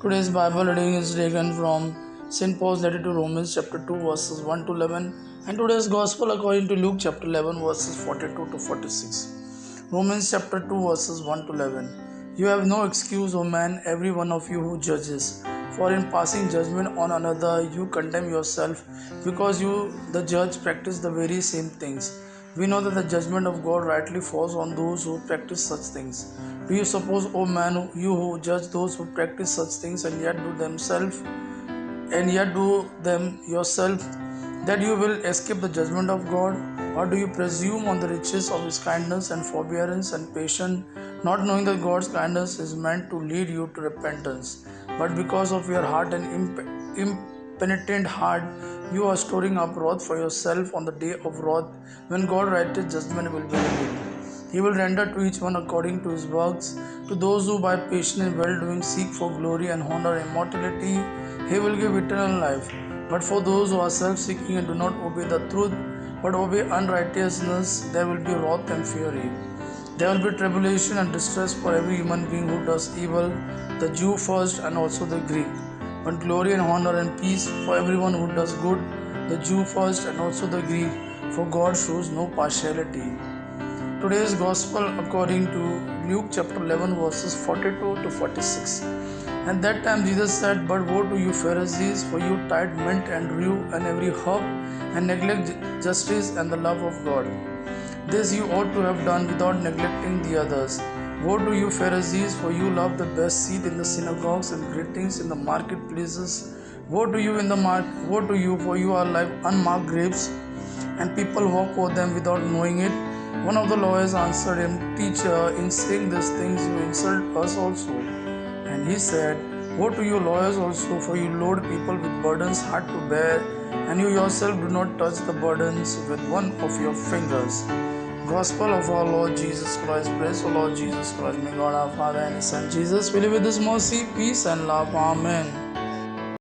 Today's Bible reading is taken from St. Paul's letter to Romans chapter 2 verses 1 to 11 and today's Gospel according to Luke chapter 11 verses 42 to 46. Romans chapter 2 verses 1 to 11. You have no excuse, O man, every one of you who judges. For in passing judgment on another, you condemn yourself, because you, the judge, practice the very same things. We know that the judgment of God rightly falls on those who practice such things. Do you suppose, O man, you who judge those who practice such things and yet do them yourself, that you will escape the judgment of God? Or do you presume on the riches of His kindness and forbearance and patience, not knowing that God's kindness is meant to lead you to repentance? But because of your hard and impenitent heart, you are storing up wrath for yourself on the day of wrath, when God righteous judgment will be revealed. He will render to each one according to his works. To those who by patient and well-doing seek for glory and honor and immortality, He will give eternal life. But for those who are self-seeking and do not obey the truth, but obey unrighteousness, there will be wrath and fury. There will be tribulation and distress for every human being who does evil, the Jew first and also the Greek. But glory and honor and peace for everyone who does good, the Jew first and also the Greek, for God shows no partiality. Today's Gospel according to Luke chapter 11 verses 42 to 46. At that time Jesus said, But woe to you Pharisees, for you tithe mint and rue and every herb, and neglect justice and the love of God. This you ought to have done without neglecting the others. Woe to you Pharisees, for you love the best seat in the synagogues and greetings in the marketplaces. Woe to you woe to you, for you are like unmarked grapes, and people walk over them without knowing it. One of the lawyers answered him, Teacher, in saying these things you insult us also. And he said, Woe to you lawyers also, for you load people with burdens hard to bear, and you yourself do not touch the burdens with one of your fingers. Gospel of our Lord Jesus Christ. Praise the Lord Jesus Christ. May God our Father and His Son Jesus fill you with His mercy, peace and love. Amen.